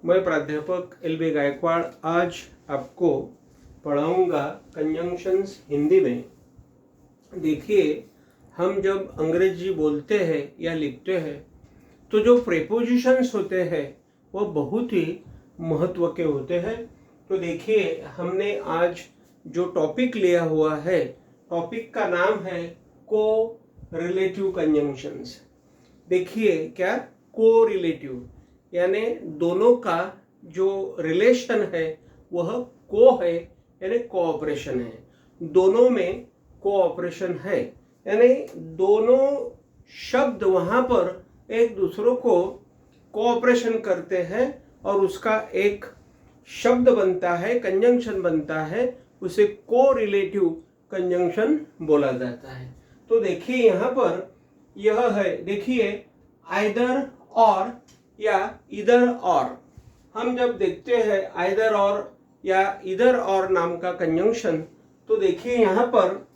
मैं प्राध्यापक LB गायकवाड़ आज आपको पढ़ाऊंगा कंजंक्शंस हिंदी में। देखिए, हम जब अंग्रेजी बोलते हैं या लिखते हैं तो जो प्रेपोजिशंस होते हैं वो बहुत ही महत्व के होते हैं। तो देखिए, हमने आज जो टॉपिक लिया हुआ है, टॉपिक का नाम है को रिलेटिव कंजंक्शंस। देखिए, क्या को रिलेटिव यानी दोनों का जो रिलेशन है वह को है, यानी कोऑपरेशन है। दोनों में कोऑपरेशन है, यानी दोनों शब्द वहां पर एक दूसरों को कोऑपरेशन करते हैं और उसका एक शब्द बनता है, कंजंक्शन बनता है, उसे को रिलेटिव कंजंक्शन बोला जाता है। तो देखिए यहाँ पर यह है, देखिए आइदर और या इधर और। हम जब देखते हैं आइदर और या इधर और नाम का कंजंक्शन, तो देखिए यहाँ पर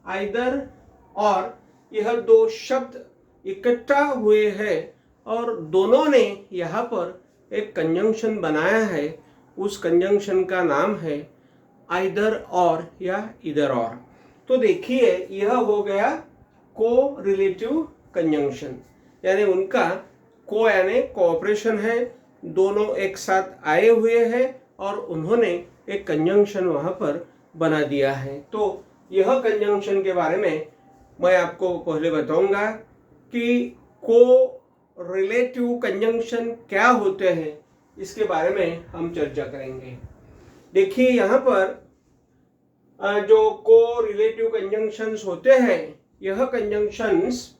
आइदर और यह दो शब्द इकट्ठा हुए हैं और दोनों ने यहाँ पर एक कंजंक्शन बनाया है। उस कंजंक्शन का नाम है आइदर और या इधर और। तो देखिए, यह हो गया को रिलेटिव कंजंक्शन, यानी उनका को यानी कोऑपरेशन है, दोनों एक साथ आए हुए हैं और उन्होंने एक कंजंक्शन वहां पर बना दिया है। तो यह कंजंक्शन के बारे में मैं आपको पहले बताऊंगा कि को रिलेटिव कंजंक्शन क्या होते हैं, इसके बारे में हम चर्चा करेंगे। देखिए यहाँ पर जो को रिलेटिव कंजंक्शंस होते हैं, यह कंजंक्शंस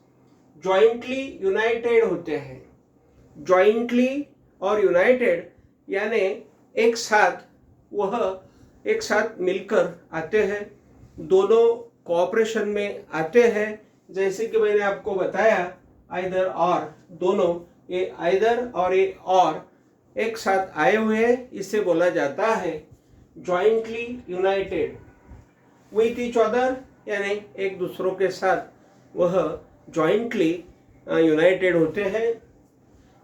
जॉइंटली यूनाइटेड होते हैं। जॉइंटली और यूनाइटेड यानी एक साथ मिलकर आते हैं, दोनों कोऑपरेशन में आते हैं। जैसे कि मैंने आपको बताया आइदर और, दोनों ये आइदर और ये और एक साथ आए हुए हैं, इसे बोला जाता है jointly United with each other, यानी एक दूसरों के साथ वह जॉइंटली यूनाइटेड होते हैं।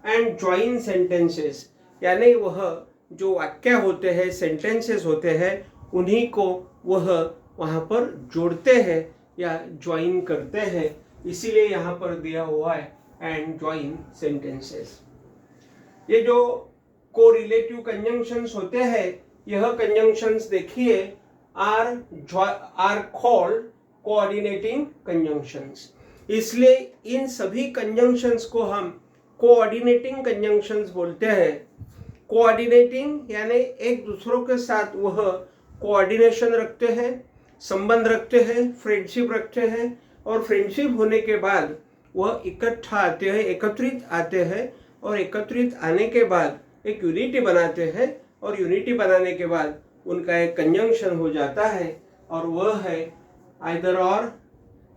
एंड ज्वाइन सेंटेंसेस यानी वह जो वाक्य होते हैं, सेंटेंसेस होते हैं, उन्हीं को वह वहाँ पर जोड़ते हैं या ज्वाइन करते हैं, इसीलिए यहाँ पर दिया हुआ है एंड ज्वाइन सेंटेंसेस। ये जो कोरिलेटिव कंजंक्शंस होते हैं, यह कंजंक्शंस देखिए आर कॉल्ड कोऑर्डिनेटिंग कंजंक्शंस। इसलिए इन सभी कंजंक्शंस को हम कोऑर्डिनेटिंग कंजंक्शंस बोलते हैं। कोऑर्डिनेटिंग यानी एक दूसरों के साथ वह कोऑर्डिनेशन रखते हैं, संबंध रखते हैं, फ्रेंडशिप रखते हैं, और फ्रेंडशिप होने के बाद वह इकट्ठा आते हैं, एकत्रित आते हैं, और एकत्रित आने के बाद एक यूनिटी बनाते हैं, और यूनिटी बनाने के बाद उनका एक कंजंक्शन हो जाता है और वह है आइदर और,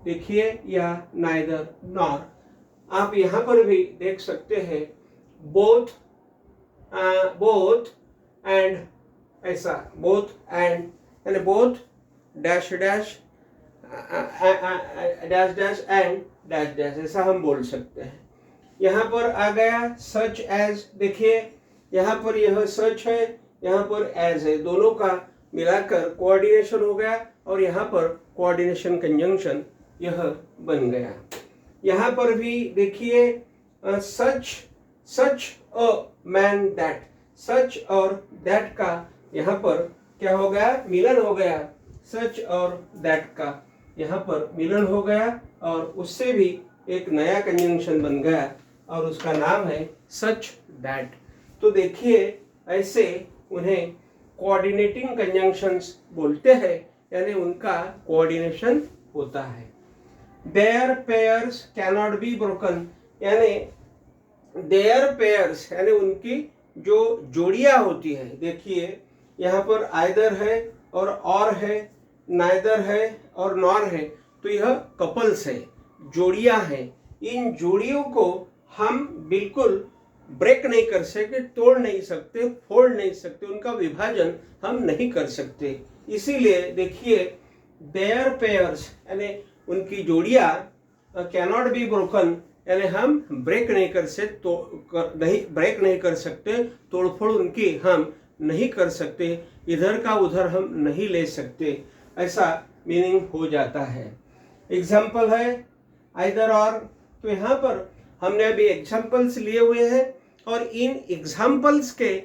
देखिए, या नाइदर नॉर। आप यहाँ पर भी देख सकते हैं बोथ एंड, ऐसा बोथ एंड यानी both dash dash dash dash and dash dash, ऐसा हम बोल सकते हैं। यहाँ पर आ गया सच एज। देखिए यहाँ पर यह सच है, यहाँ पर एज है, दोनों का मिलाकर कोऑर्डिनेशन हो गया और यहाँ पर कोऑर्डिनेशन कंजंक्शन यह बन गया। यहाँ पर भी देखिए सच अ मैन दैट, सच और दैट का यहाँ पर क्या हो गया, मिलन हो गया। सच और दैट का यहाँ पर मिलन हो गया और उससे भी एक नया कंजंक्शन बन गया और उसका नाम है सच दैट। तो देखिए, ऐसे उन्हें कोऑर्डिनेटिंग कंजंक्शंस बोलते हैं, यानी उनका कोऑर्डिनेशन होता है। Their pairs cannot be broken, यानी their pairs यानी उनकी जो जोड़ियां होती है। देखिए यहाँ पर आइदर है और है, नाइदर है और नॉर है, तो यह कपल्स है, जोड़ियां हैं। इन जोड़ियों को हम बिल्कुल ब्रेक नहीं कर सकते, तोड़ नहीं सकते, फोड़ नहीं सकते, उनका विभाजन हम नहीं कर सकते। इसीलिए देखिए देयर पेयर्स यानी उनकी जोड़ियां कैनॉट बी ब्रोकन, यानी हम ब्रेक नहीं कर सकते, तोड़फोड़ उनकी हम नहीं कर सकते, इधर का उधर हम नहीं ले सकते, ऐसा मीनिंग हो जाता है। एग्जाम्पल है आइदर और, तो यहाँ पर हमने अभी एग्जाम्पल्स लिए हुए हैं और इन एग्जाम्पल्स के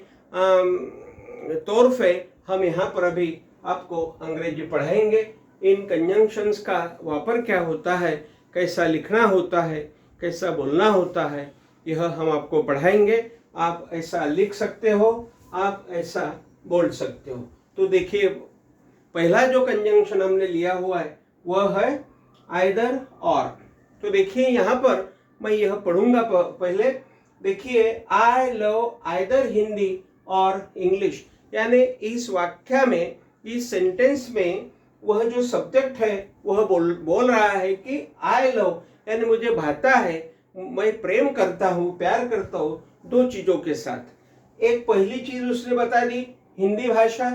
तौर पे हम यहाँ पर अभी आपको अंग्रेजी पढ़ाएंगे। इन कंजंक्शंस का वापर क्या होता है, कैसा लिखना होता है, कैसा बोलना होता है, यह हम आपको पढ़ाएंगे। आप ऐसा लिख सकते हो, आप ऐसा बोल सकते हो। तो देखिए पहला जो कंजंक्शन हमने लिया हुआ है वह है आइदर और। तो देखिए यहाँ पर मैं यह पढ़ूंगा पहले। देखिए आई लव आइदर हिंदी और इंग्लिश, यानी इस वाक्य में, इस सेंटेंस में वह जो सब्जेक्ट है वह बोल रहा है कि आई लव, यानी मुझे भाता है, मैं प्रेम करता हूँ, प्यार करता हूँ दो चीजों के साथ। एक पहली चीज उसने बता दी हिंदी भाषा,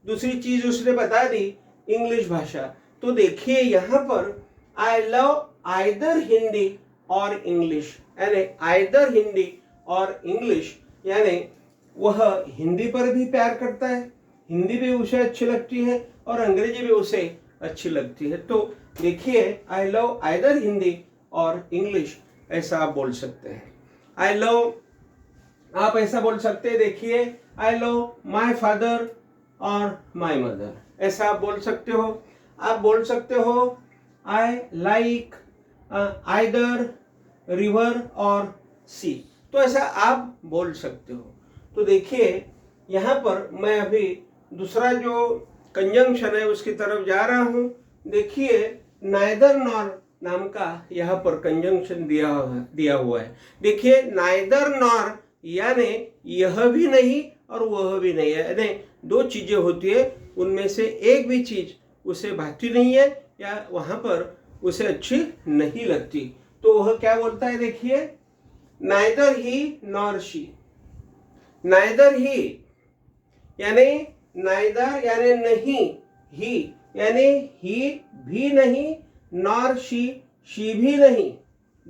दूसरी चीज उसने बता दी इंग्लिश भाषा। तो देखिए यहाँ पर आई लव आइदर हिंदी और इंग्लिश, यानी आइदर हिंदी और इंग्लिश, यानी वह हिंदी पर भी प्यार करता है, हिंदी भी उसे अच्छी लगती है और अंग्रेजी भी उसे अच्छी लगती है। तो देखिए आई लव आइदर हिंदी और इंग्लिश, ऐसा आप बोल सकते हैं। आई लव, आप ऐसा बोल सकते हैं, देखिए आई लव माय फादर और माय मदर, ऐसा आप बोल सकते हो। आप बोल सकते हो आई लाइक आइदर रिवर और सी, तो ऐसा आप बोल सकते हो। तो देखिए यहाँ पर मैं अभी दूसरा जो कंजंक्शन है उसकी तरफ जा रहा हूँ। देखिए नाइदर नॉर नाम का यहाँ पर कंजंक्शन दिया हुआ है। देखिए नाइदर नॉर यानी यह भी नहीं और वह भी नहीं है, यानी दो चीजें होती है, उनमें से एक भी चीज उसे भाती नहीं है या वहां पर उसे अच्छी नहीं लगती, तो वह क्या बोलता है। देखिए neither he nor she, neither he यानी नाइदर यानी नहीं, ही यानी ही भी नहीं, नॉर शी भी नहीं,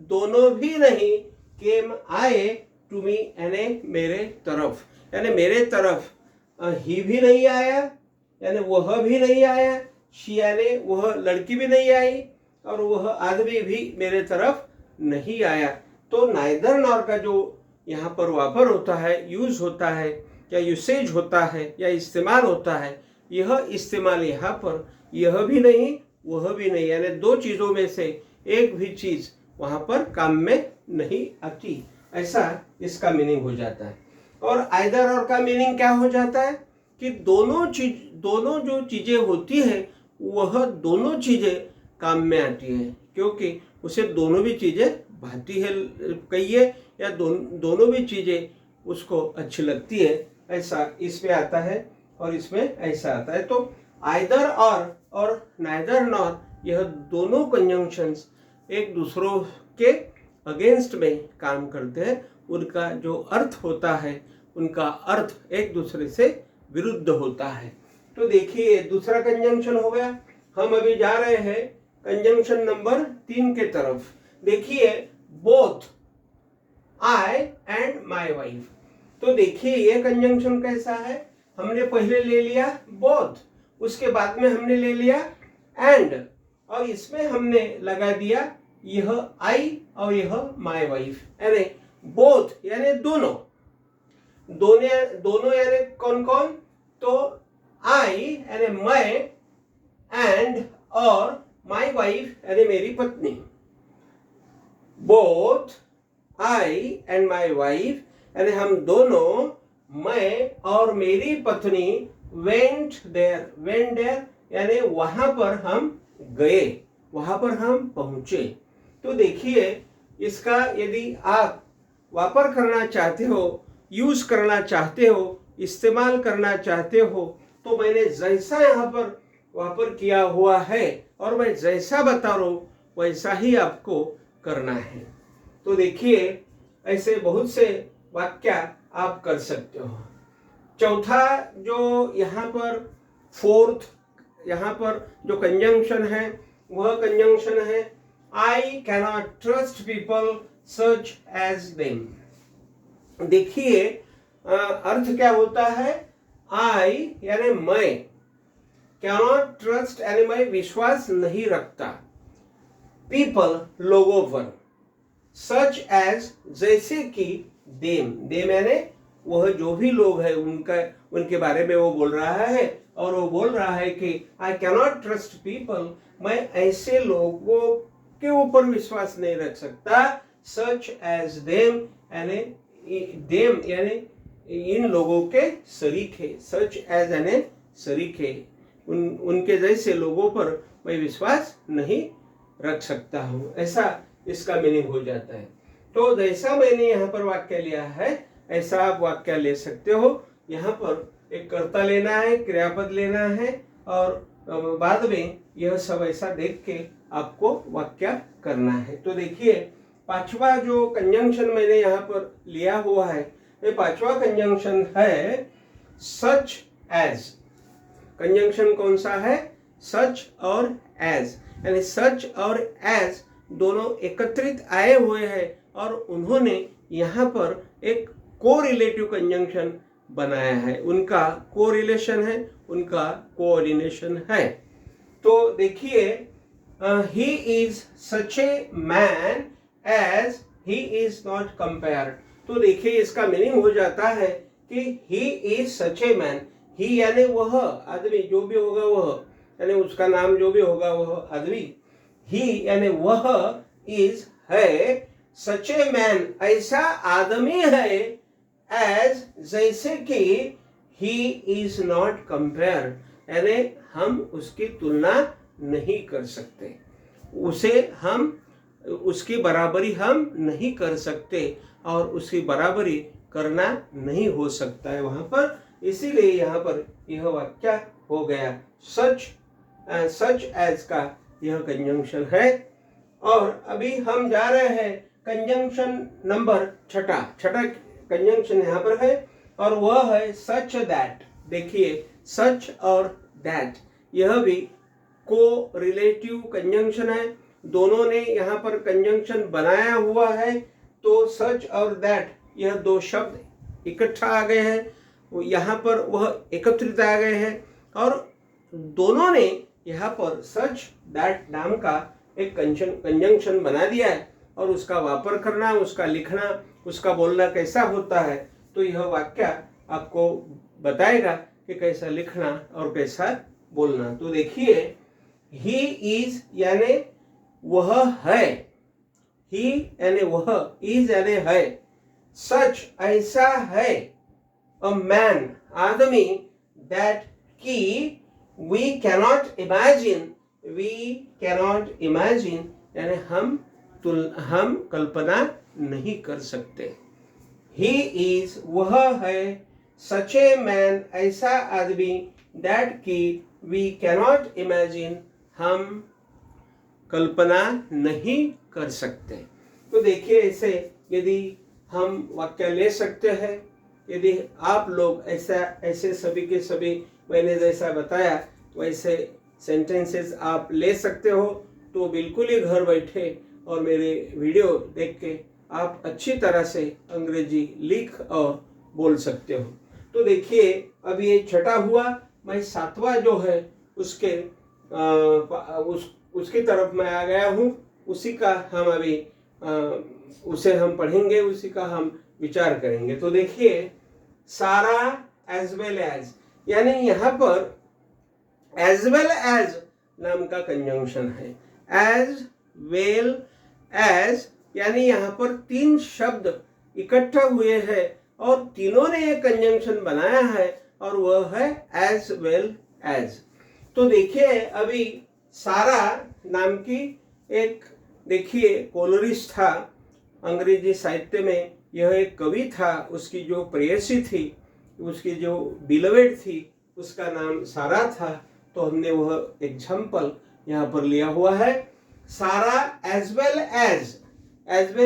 दोनों भी नहीं, केम आए टू मी यानी मेरे तरफ, यानी मेरे तरफ ही भी नहीं आया, यानी वह भी नहीं आया, शी यानी वह लड़की भी नहीं आई और वह आदमी भी मेरे तरफ नहीं आया। तो नाइदर नॉर का जो यहाँ पर वापर होता है, यूज होता है या यूसेज होता है या इस्तेमाल होता है, यह इस्तेमाल यहाँ पर यह भी नहीं वह भी नहीं, यानी दो चीजों में से एक भी चीज वहां पर काम में नहीं आती, ऐसा इसका मीनिंग हो जाता है। और आइदर और का मीनिंग क्या हो जाता है कि दोनों जो चीजें होती है वह दोनों चीजें काम में आती है, क्योंकि उसे दोनों भी चीजें भाती है, कहिए या दोनों भी चीजें उसको अच्छी लगती है, ऐसा इसमें आता है और इसमें ऐसा आता है। तो आइदर और नाइदर नॉर, यह दोनों कंजंक्शंस एक दूसरों के अगेंस्ट में काम करते हैं, उनका जो अर्थ होता है उनका अर्थ एक दूसरे से विरुद्ध होता है। तो देखिए दूसरा कंजंक्शन हो गया। हम अभी जा रहे हैं कंजंक्शन नंबर 3 के तरफ। देखिए both I and my wife, तो देखिए ये कंजंक्शन कैसा है, हमने पहले ले लिया बोथ, उसके बाद में हमने ले लिया एंड, और इसमें हमने लगा दिया यह आई और यह माय वाइफ, यानी बोथ यानी दोनों, दोनों यानी कौन कौन, तो आई यानी मैं, एंड और माय वाइफ यानी मेरी पत्नी। Both I and my wife यानी हम दोनों, मैं और मेरी पत्नी, वेंट देयर यानी वहां पर हम गए, वहां पर हम पहुंचे। तो देखिए इसका यदि आप वापर करना चाहते हो, यूज करना चाहते हो, इस्तेमाल करना चाहते हो, तो मैंने जैसा यहाँ पर वापर किया हुआ है और मैं जैसा बता रहा हूं वैसा ही आपको करना है। तो देखिए ऐसे बहुत से वाक्य आप कर सकते हो। चौथा जो यहाँ पर फोर्थ यहाँ पर जो कंजंक्शन है वह कंजंक्शन है I cannot trust people such as them। देखिए अर्थ क्या होता है, I यानी मैं, cannot trust यानी मैं विश्वास नहीं रखता, people लोगों पर, such as जैसे कि them, them यानी वह जो भी लोग हैं उनके बारे में वो बोल रहा है, और वो बोल रहा है कि I cannot trust people, मैं ऐसे लोगों के ऊपर विश्वास नहीं रख सकता, such as them यानी them यानी इन लोगों के शरीक है, such as यानी शरीक है, उनके जैसे लोगों पर मैं विश्वास नहीं रख सकता हूँ, ऐसा इसका मीनिंग हो जाता है। तो जैसा मैंने यहाँ पर वाक्य लिया है ऐसा आप वाक्य ले सकते हो। यहाँ पर एक कर्ता लेना है, क्रियापद लेना है, और बाद में यह सब ऐसा देख के आपको वाक्य करना है। तो देखिए पांचवा जो कंजंक्शन मैंने यहाँ पर लिया हुआ है, ये पांचवा कंजंक्शन है सच एज। कंजंक्शन कौन सा है, सच और एज, यानी सच और एज दोनों एकत्रित आए हुए हैं और उन्होंने यहाँ पर एक कोरिलेटिव कंजंक्शन बनाया है, उनका कोरिलेशन है, उनका कोऑर्डिनेशन है। तो देखिए he is such a man as he is not compared. तो देखिए इसका मीनिंग हो जाता है कि ही इज सच ए मैन, ही यानी वह आदमी, जो भी होगा वह यानी उसका नाम जो भी होगा वह आदमी, ही यानी वह, इज है, सच ए मैन ऐसा आदमी है, एज जैसे कि ही इज नॉट कंपेयर्ड यानी हम उसकी तुलना नहीं कर सकते, उसे हम उसकी बराबरी हम नहीं कर सकते और उसकी बराबरी करना नहीं हो सकता है वहां पर, इसीलिए यहाँ पर यह वाक्य हो गया सच एज का यह कंजंक्शन है। और अभी हम जा रहे हैं कंजंक्शन नंबर छठा कंजंक्शन यहाँ पर है और वह है सच दैट। देखिए सच और दैट यह भी को रिलेटिव कंजंक्शन है, दोनों ने यहाँ पर कंजंक्शन बनाया हुआ है। तो सच और दैट यह दो शब्द इकट्ठा आ गए हैं, यहाँ पर वह एकत्रित आ गए हैं और दोनों ने यहाँ पर सच दैट नाम का एक कंजंक्शन बना दिया है और उसका वापर करना, उसका लिखना, उसका बोलना कैसा होता है, तो यह वाक्य आपको बताएगा कि कैसा लिखना और कैसा बोलना। तो देखिए ही इज यानी वह है, ही यानी वह, इज यानी है, सच ऐसा है, अ मैन आदमी, दैट की वी कैनॉट इमेजिन यानी हम कल्पना नहीं कर सकते। ही इज वह है, सच ए मैन ऐसा आदमी, दैट की वी कैनॉट इमेजिन हम कल्पना नहीं कर सकते। तो देखिए ऐसे यदि हम वाक्य ले सकते हैं, यदि आप लोग ऐसे सभी के सभी मैंने जैसा बताया वैसे सेंटेंसेस आप ले सकते हो, तो बिल्कुल ही घर बैठे और मेरे वीडियो देख के आप अच्छी तरह से अंग्रेजी लिख और बोल सकते हो। तो देखिए अब ये छठा हुआ, मैं सातवां जो है उसकी तरफ मैं आ गया हूँ, उसी का हम अभी उसे हम पढ़ेंगे, उसी का हम विचार करेंगे। तो देखिए सारा एज वेल एज, यानी यहाँ पर एज वेल एज नाम का कंजंक्शन है। एज वेल एज यानी यहाँ पर तीन शब्द इकट्ठा हुए हैं और तीनों ने एक कंजंक्शन बनाया है और वह है एज वेल एज। तो देखिए अभी सारा नाम की एक, देखिए कोलरिस्ट था अंग्रेजी साहित्य में, यह एक कवि था, उसकी जो प्रेयसी थी, उसकी जो बिलवेड थी, उसका नाम सारा था। तो हमने वह एग्जाम्पल यहाँ पर लिया हुआ है, सारा एज वेल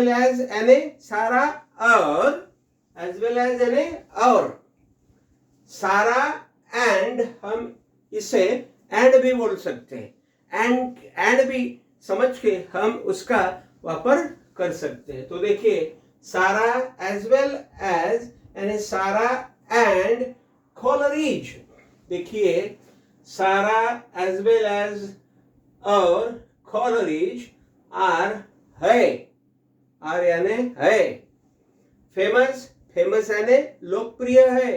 एज यानी सारा और, एज वेल एज यानी और, सारा एंड, हम इसे एंड भी बोल सकते हैं, एंड भी समझ के हम उसका वापर कर सकते हैं। तो देखिए सारा एज वेल एज यानी सारा एंड कॉलरिज। देखिए सारा एज वेल एज और कॉलरिज आर है, आर यानी है। फेमस, फेमस यानी लोकप्रिय है।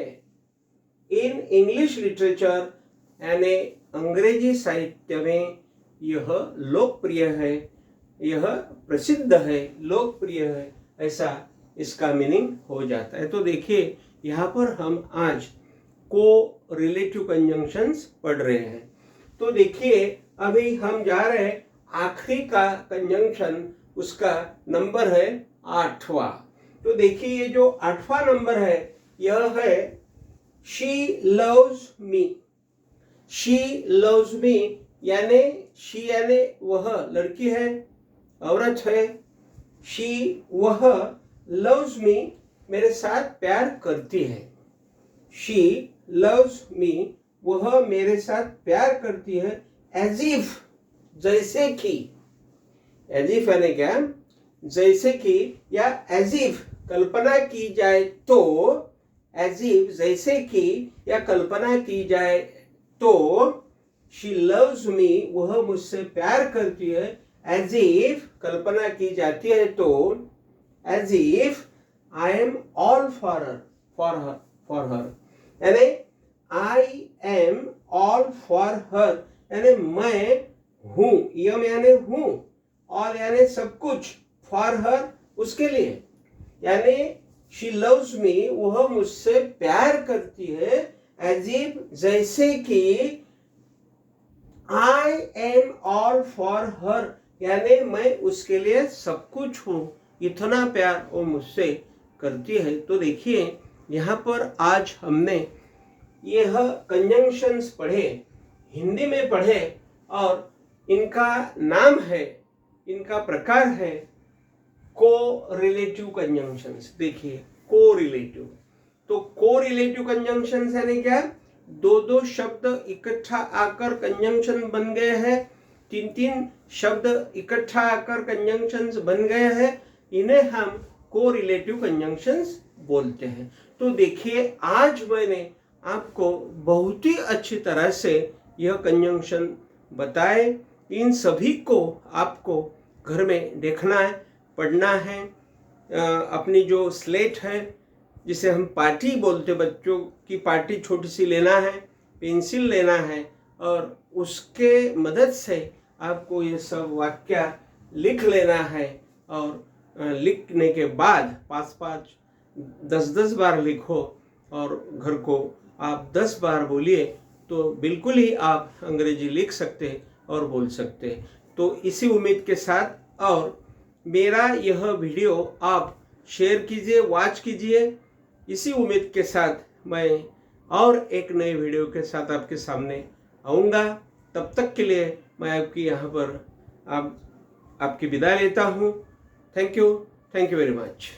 इन इंग्लिश लिटरेचर यानी अंग्रेजी साहित्य में यह लोकप्रिय है, यह प्रसिद्ध है, लोकप्रिय है, ऐसा इसका मीनिंग हो जाता है। तो देखिए यहाँ पर हम आज को रिलेटिव कंजंक्शंस पढ़ रहे हैं। तो देखिए अभी हम जा रहे हैं आखिरी का कंजंक्शन, उसका नंबर है 8वां। तो देखिए ये जो 8वां नंबर है यह है she loves me. She loves me यानी शी यानी वह लड़की है, औरत है। शी वह, लव्स मी मेरे साथ प्यार करती है। शी लव्स मी वह मेरे साथ प्यार करती है। एज इफ जैसे कि, एज इफ यानी क्या, जैसे कि या एज इफ कल्पना की जाए तो, एज इफ जैसे कि या कल्पना की जाए तो, शी लव्स मी वह मुझसे प्यार करती है। एज इफ कल्पना की जाती है तो, as if I am all for her, for her यानी I am all for her यानी मैं हूं, यम यानी हूं, ऑल यानी सब कुछ, फॉर हर उसके लिए, यानी शी लव्स मी वह मुझसे प्यार करती है। एज इफ जैसे कि आई एम ऑल फॉर हर यानी मैं उसके लिए सब कुछ हूं, इतना प्यार वो मुझसे करती है। तो देखिए यहाँ पर आज हमने यह कंजंक्शंस पढ़े, हिंदी में पढ़े, और इनका नाम है, इनका प्रकार है को रिलेटिव कंजंक्शंस। देखिए को रिलेटिव, तो को रिलेटिव कंजंक्शंस यानी क्या, दो दो शब्द इकट्ठा आकर कंजंक्शन बन गए हैं, तीन तीन शब्द इकट्ठा आकर कंजंक्शंस बन गए हैं, इन्हें हम को रिलेटिव कंजंक्शंस बोलते हैं। तो देखिए आज मैंने आपको बहुत ही अच्छी तरह से यह कंजंक्शन बताए। इन सभी को आपको घर में देखना है, पढ़ना है। अपनी जो स्लेट है जिसे हम पाटी बोलते, बच्चों की पाटी छोटी सी लेना है, पेंसिल लेना है, और उसके मदद से आपको ये सब वाक्य लिख लेना है। और लिखने के बाद 5-5 10-10 बार लिखो और घर को आप 10 बार बोलिए, तो बिल्कुल ही आप अंग्रेजी लिख सकते और बोल सकते। तो इसी उम्मीद के साथ, और मेरा यह वीडियो आप शेयर कीजिए, वॉच कीजिए। इसी उम्मीद के साथ मैं और एक नए वीडियो के साथ आपके सामने आऊँगा। तब तक के लिए मैं आपकी यहाँ पर आपकी विदाई लेता हूँ। Thank you very much.